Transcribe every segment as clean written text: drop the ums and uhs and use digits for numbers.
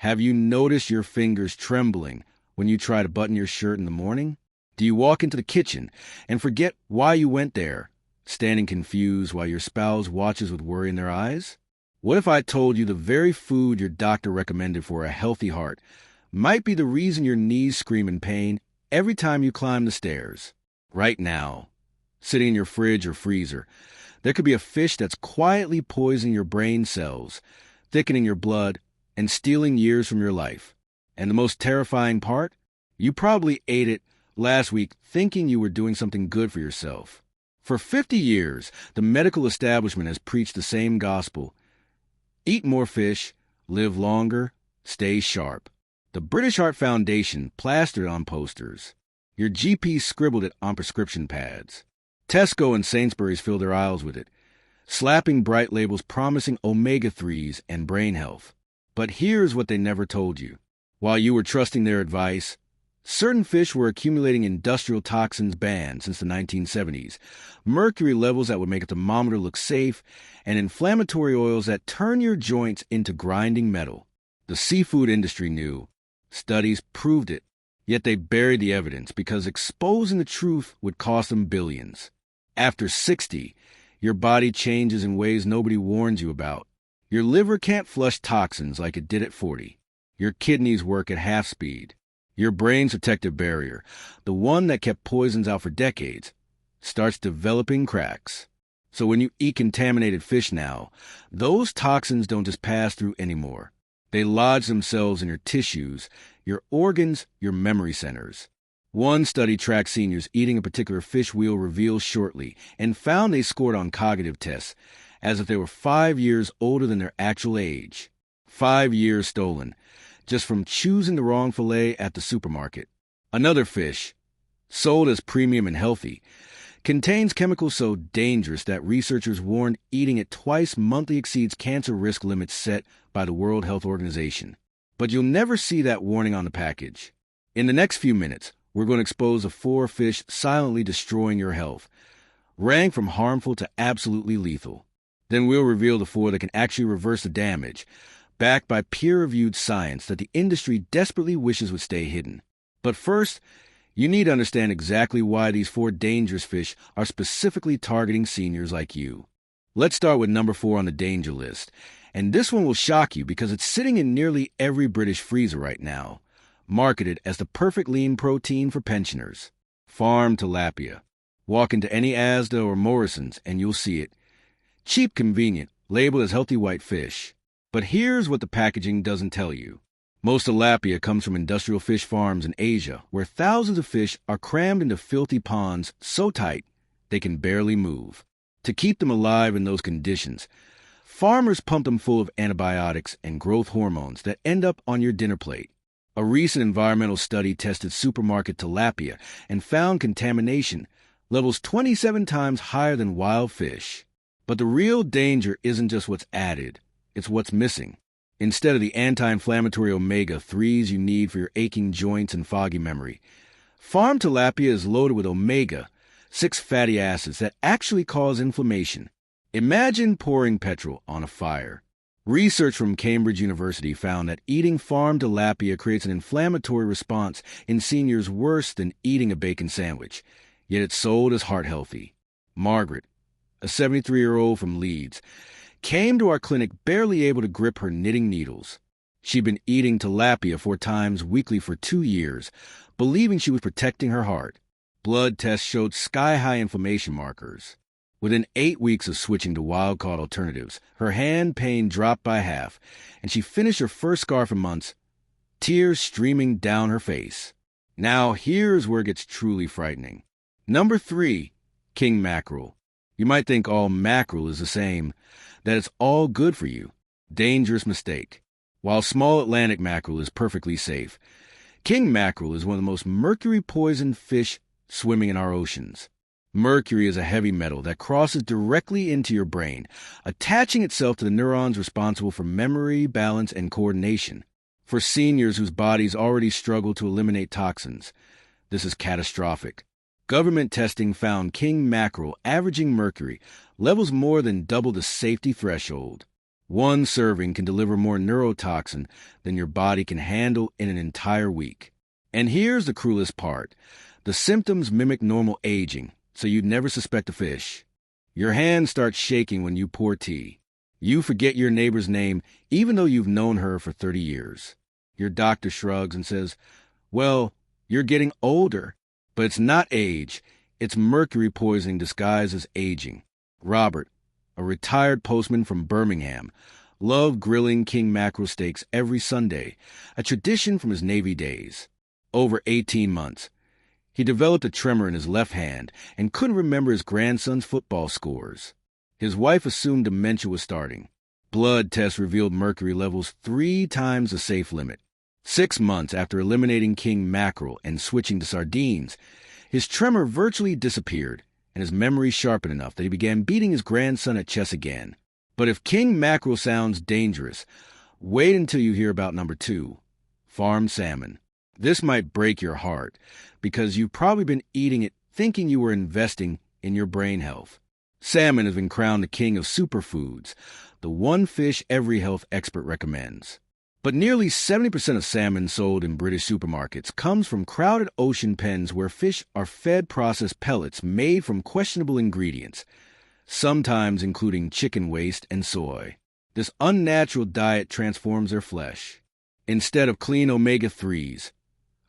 Have you noticed your fingers trembling when you try to button your shirt in the morning? Do you walk into the kitchen and forget why you went there, standing confused while your spouse watches with worry in their eyes? What if I told you the very food your doctor recommended for a healthy heart might be the reason your knees scream in pain every time you climb the stairs? Right now, sitting in your fridge or freezer, there could be a fish that's quietly poisoning your brain cells, thickening your blood, and stealing years from your life. And the most terrifying part? You probably ate it last week thinking you were doing something good for yourself. For 50 years, the medical establishment has preached the same gospel. Eat more fish, live longer, stay sharp. The British Heart Foundation plastered it on posters. Your GP scribbled it on prescription pads. Tesco and Sainsbury's filled their aisles with it, slapping bright labels promising omega-3s and brain health. But here's what they never told you. While you were trusting their advice, certain fish were accumulating industrial toxins banned since the 1970s, mercury levels that would make a thermometer look safe, and inflammatory oils that turn your joints into grinding metal. The seafood industry knew. Studies proved it. Yet they buried the evidence because exposing the truth would cost them billions. After 60, your body changes in ways nobody warns you about. Your liver can't flush toxins like it did at 40. Your kidneys work at half speed. Your brain's protective barrier, the one that kept poisons out for decades, starts developing cracks. So when you eat contaminated fish now, those toxins don't just pass through anymore. They lodge themselves in your tissues, your organs, your memory centers. One study tracked seniors eating a particular fish we'll reveal shortly and found they scored on cognitive tests as if they were 5 years older than their actual age. 5 years stolen, just from choosing the wrong fillet at the supermarket. Another fish, sold as premium and healthy, contains chemicals so dangerous that researchers warned eating it twice monthly exceeds cancer risk limits set by the World Health Organization. But you'll never see that warning on the package. In the next few minutes, we're going to expose the 4 fish silently destroying your health, ranked from harmful to absolutely lethal. Then we'll reveal the 4 that can actually reverse the damage, backed by peer-reviewed science that the industry desperately wishes would stay hidden. But first, you need to understand exactly why these 4 dangerous fish are specifically targeting seniors like you. Let's start with number 4 on the danger list. And this one will shock you because it's sitting in nearly every British freezer right now, marketed as the perfect lean protein for pensioners. Farm tilapia. Walk into any Asda or Morrison's and you'll see it. Cheap, convenient, labeled as healthy white fish. But here's what the packaging doesn't tell you. Most tilapia comes from industrial fish farms in Asia, where thousands of fish are crammed into filthy ponds so tight they can barely move. To keep them alive in those conditions, farmers pump them full of antibiotics and growth hormones that end up on your dinner plate. A recent environmental study tested supermarket tilapia and found contamination levels 27 times higher than wild fish. But the real danger isn't just what's added, it's what's missing. Instead of the anti-inflammatory omega-3s you need for your aching joints and foggy memory, farm tilapia is loaded with omega-6 fatty acids that actually cause inflammation. Imagine pouring petrol on a fire. Research from Cambridge University found that eating farm tilapia creates an inflammatory response in seniors worse than eating a bacon sandwich, yet it's sold as heart-healthy. Margaret, a 73-year-old from Leeds, came to our clinic barely able to grip her knitting needles. She'd been eating tilapia 4 times weekly for 2 years, believing she was protecting her heart. Blood tests showed sky-high inflammation markers. Within 8 weeks of switching to wild-caught alternatives, her hand pain dropped by half, and she finished her first scarf in months, tears streaming down her face. Now here's where it gets truly frightening. Number 3, king mackerel. You might think all mackerel is the same, that it's all good for you. Dangerous mistake. While small Atlantic mackerel is perfectly safe, king mackerel is one of the most mercury-poisoned fish swimming in our oceans. Mercury is a heavy metal that crosses directly into your brain, attaching itself to the neurons responsible for memory, balance, and coordination. For seniors whose bodies already struggle to eliminate toxins, this is catastrophic. Government testing found king mackerel averaging mercury levels more than double the safety threshold. One serving can deliver more neurotoxin than your body can handle in an entire week. And here's the cruelest part. The symptoms mimic normal aging, so you'd never suspect a fish. Your hand starts shaking when you pour tea. You forget your neighbor's name, even though you've known her for 30 years. Your doctor shrugs and says, "Well, you're getting older." But it's not age. It's mercury poisoning disguised as aging. Robert, a retired postman from Birmingham, loved grilling king mackerel steaks every Sunday, a tradition from his Navy days. Over 18 months, he developed a tremor in his left hand and couldn't remember his grandson's football scores. His wife assumed dementia was starting. Blood tests revealed mercury levels 3 times the safe limit. 6 months after eliminating king mackerel and switching to sardines, his tremor virtually disappeared, and his memory sharpened enough that he began beating his grandson at chess again. But if king mackerel sounds dangerous, wait until you hear about number 2, farmed salmon. This might break your heart, because you've probably been eating it thinking you were investing in your brain health. Salmon has been crowned the king of superfoods, the one fish every health expert recommends. But nearly 70% of salmon sold in British supermarkets comes from crowded ocean pens where fish are fed processed pellets made from questionable ingredients, sometimes including chicken waste and soy. This unnatural diet transforms their flesh. Instead of clean omega-3s,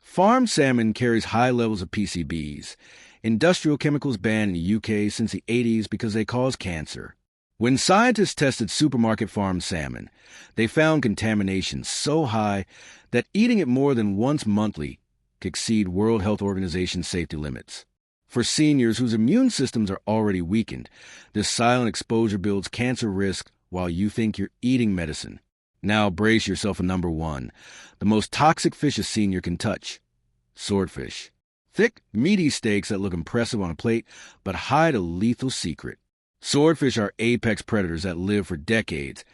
farmed salmon carries high levels of PCBs, industrial chemicals banned in the UK since the 80s because they cause cancer. When scientists tested supermarket farmed salmon, they found contamination so high that eating it more than once monthly could exceed World Health Organization safety limits. For seniors whose immune systems are already weakened, this silent exposure builds cancer risk while you think you're eating medicine. Now brace yourself for number 1, the most toxic fish a senior can touch: swordfish. Thick, meaty steaks that look impressive on a plate, but hide a lethal secret. Swordfish are apex predators that live for decades,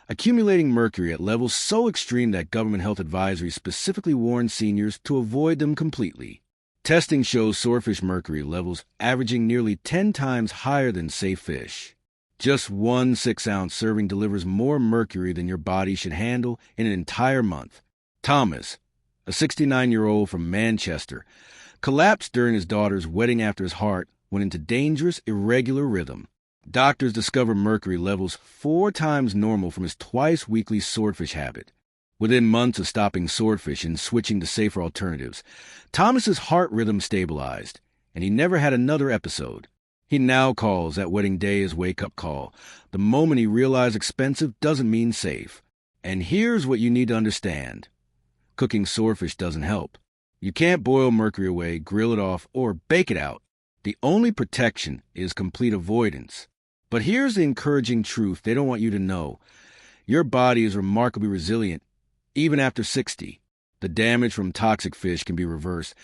accumulating mercury at levels so extreme that government health advisories specifically warn seniors to avoid them completely. Testing shows swordfish mercury levels averaging nearly 10 times higher than safe fish. Just one 6-ounce serving delivers more mercury than your body should handle in an entire month. Thomas, a 69-year-old from Manchester, collapsed during his daughter's wedding after his heart went into dangerous, irregular rhythm. Doctors discovered mercury levels 4 times normal from his twice-weekly swordfish habit. Within months of stopping swordfish and switching to safer alternatives, Thomas's heart rhythm stabilized, and he never had another episode. He now calls that wedding day his wake-up call, the moment he realized expensive doesn't mean safe. And here's what you need to understand. Cooking swordfish doesn't help. You can't boil mercury away, grill it off, or bake it out. The only protection is complete avoidance. But here's the encouraging truth they don't want you to know. Your body is remarkably resilient, even after 60. The damage from toxic fish can be reversed,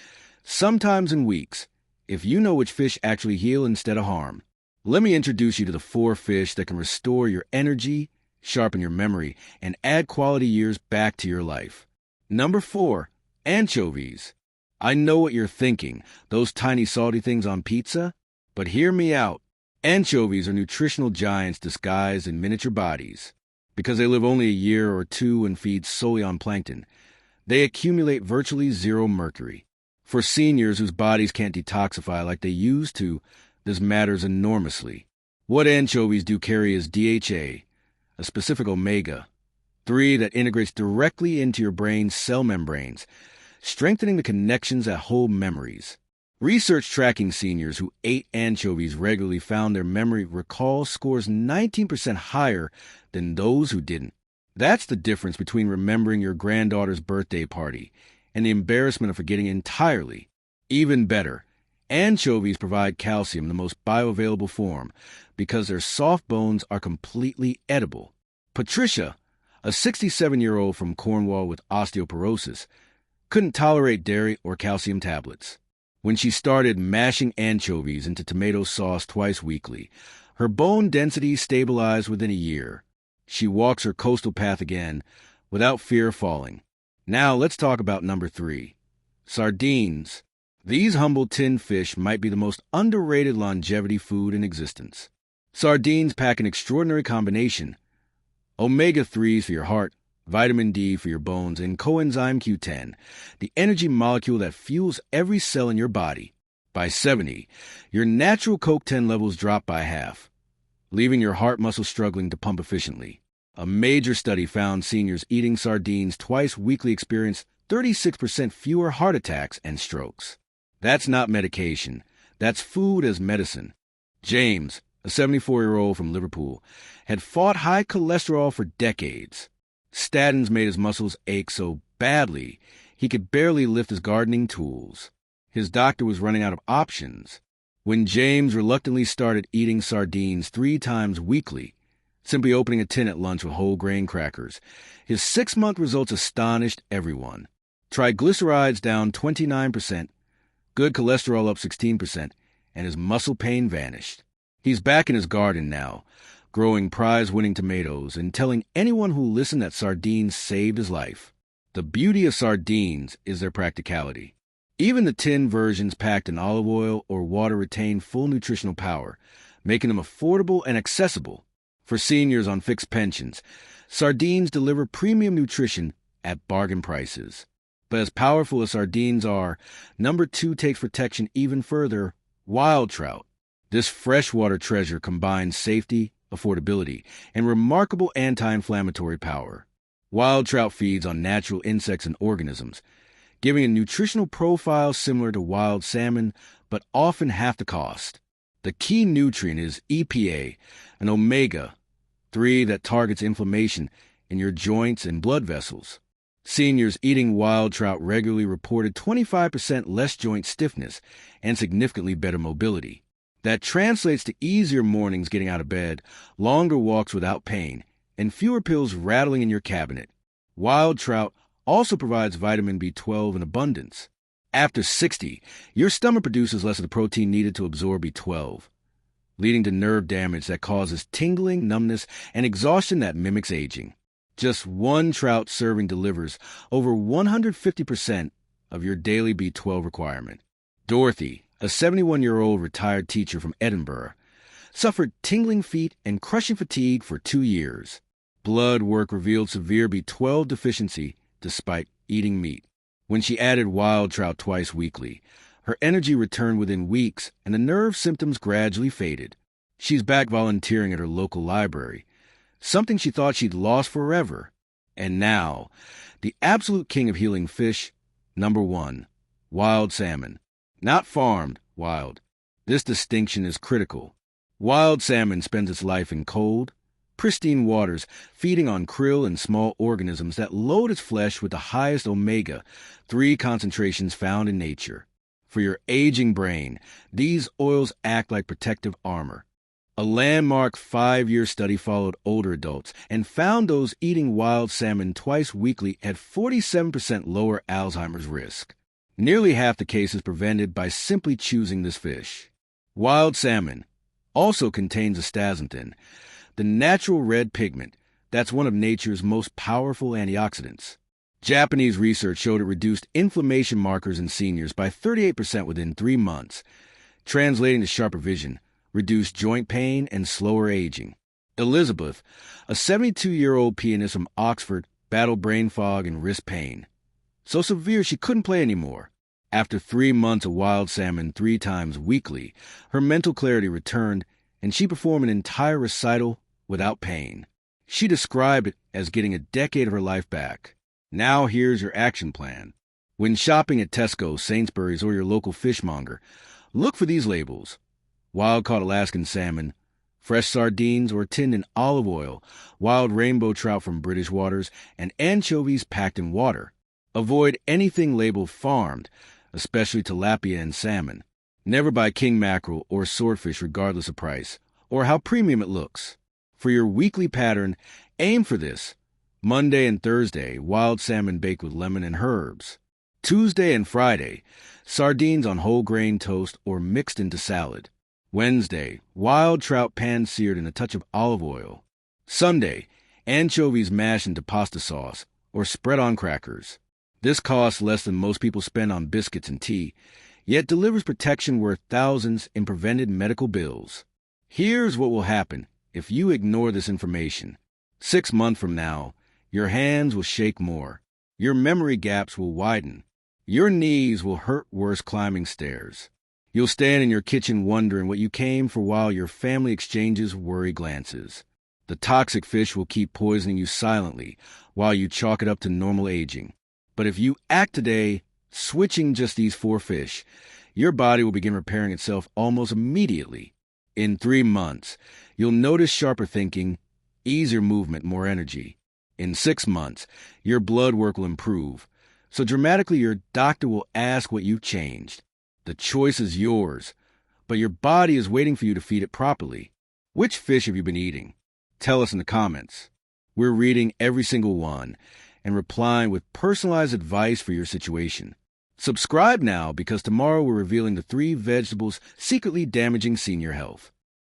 sometimes in weeks, if you know which fish actually heal instead of harm. Let me introduce you to the 4 fish that can restore your energy, sharpen your memory, and add quality years back to your life. Number 4, anchovies. I know what you're thinking, those tiny salty things on pizza? But hear me out. Anchovies are nutritional giants disguised in miniature bodies. Because they live only a year or 2 and feed solely on plankton, they accumulate virtually 0 mercury. For seniors whose bodies can't detoxify like they used to, this matters enormously. What anchovies do carry is DHA, a specific omega-3 that integrates directly into your brain's cell membranes, strengthening the connections that hold memories. Research tracking seniors who ate anchovies regularly found their memory recall scores 19% higher than those who didn't. That's the difference between remembering your granddaughter's birthday party and the embarrassment of forgetting entirely. Even better, anchovies provide calcium in the most bioavailable form because their soft bones are completely edible. Patricia, a 67-year-old from Cornwall with osteoporosis, couldn't tolerate dairy or calcium tablets. When she started mashing anchovies into tomato sauce twice weekly, her bone density stabilized within a year. She walks her coastal path again without fear of falling. Now let's talk about number 3, sardines. These humble tin fish might be the most underrated longevity food in existence. Sardines pack an extraordinary combination: Omega-3s for your heart, vitamin D for your bones, and coenzyme Q10, the energy molecule that fuels every cell in your body. By 70, your natural CoQ10 levels drop by half, leaving your heart muscle struggling to pump efficiently. A major study found seniors eating sardines twice weekly experienced 36% fewer heart attacks and strokes. That's not medication. That's food as medicine. James, a 74-year-old from Liverpool, had fought high cholesterol for decades. Statins made his muscles ache so badly he could barely lift his gardening tools. His doctor was running out of options. When James reluctantly started eating sardines 3 times weekly, simply opening a tin at lunch with whole grain crackers, his 6-month results astonished everyone. Triglycerides down 29%, good cholesterol up 16%, and his muscle pain vanished. He's back in his garden now, growing prize-winning tomatoes and telling anyone who listened that sardines saved his life. The beauty of sardines is their practicality. Even the tin versions packed in olive oil or water retain full nutritional power, making them affordable and accessible. For seniors on fixed pensions, sardines deliver premium nutrition at bargain prices. But as powerful as sardines are, number 2 takes protection even further: wild trout. This freshwater treasure combines safety, affordability, and remarkable anti-inflammatory power. Wild trout feeds on natural insects and organisms, giving a nutritional profile similar to wild salmon, but often half the cost. The key nutrient is EPA, an omega-3 that targets inflammation in your joints and blood vessels. Seniors eating wild trout regularly reported 25% less joint stiffness and significantly better mobility. That translates to easier mornings getting out of bed, longer walks without pain, and fewer pills rattling in your cabinet. Wild trout also provides vitamin B12 in abundance. After 60, your stomach produces less of the protein needed to absorb B12, leading to nerve damage that causes tingling, numbness, and exhaustion that mimics aging. Just 1 trout serving delivers over 150% of your daily B12 requirement. Dorothy, a 71-year-old retired teacher from Edinburgh, suffered tingling feet and crushing fatigue for 2 years. Blood work revealed severe B12 deficiency despite eating meat. When she added wild trout twice weekly, her energy returned within weeks and the nerve symptoms gradually faded. She's back volunteering at her local library, something she thought she'd lost forever. And now, the absolute king of healing fish, number 1, wild salmon. Not farmed, wild. This distinction is critical. Wild salmon spends its life in cold, pristine waters, feeding on krill and small organisms that load its flesh with the highest omega-3 concentrations found in nature. For your aging brain, these oils act like protective armor. A landmark 5-year study followed older adults and found those eating wild salmon twice weekly had 47% lower Alzheimer's risk. Nearly half the cases prevented by simply choosing this fish. Wild salmon also contains astaxanthin, the natural red pigment that's one of nature's most powerful antioxidants. Japanese research showed it reduced inflammation markers in seniors by 38% within 3 months, translating to sharper vision, reduced joint pain, and slower aging. Elizabeth, a 72-year-old pianist from Oxford, battled brain fog and wrist pain, so severe she couldn't play anymore. After 3 months of wild salmon 3 times weekly, her mental clarity returned, and she performed an entire recital without pain. She described it as getting a decade of her life back. Now here's your action plan. When shopping at Tesco, Sainsbury's, or your local fishmonger, look for these labels: wild-caught Alaskan salmon, fresh sardines or tinned in olive oil, wild rainbow trout from British waters, and anchovies packed in water. Avoid anything labeled farmed, especially tilapia and salmon. Never buy king mackerel or swordfish regardless of price, or how premium it looks. For your weekly pattern, aim for this: Monday and Thursday, wild salmon baked with lemon and herbs. Tuesday and Friday, sardines on whole grain toast or mixed into salad. Wednesday, wild trout pan-seared in a touch of olive oil. Sunday, anchovies mashed into pasta sauce or spread on crackers. This costs less than most people spend on biscuits and tea, yet delivers protection worth thousands in prevented medical bills. Here's what will happen if you ignore this information. 6 months from now, your hands will shake more. Your memory gaps will widen. Your knees will hurt worse climbing stairs. You'll stand in your kitchen wondering what you came for while your family exchanges worry glances. The toxic fish will keep poisoning you silently while you chalk it up to normal aging. But if you act today, switching just these 4 fish, your body will begin repairing itself almost immediately. In 3 months, you'll notice sharper thinking, easier movement, more energy. In 6 months, your blood work will improve. So dramatically, your doctor will ask what you've changed. The choice is yours, but your body is waiting for you to feed it properly. Which fish have you been eating? Tell us in the comments. We're reading every single one and replying with personalized advice for your situation. Subscribe now because tomorrow we're revealing the 3 vegetables secretly damaging senior health.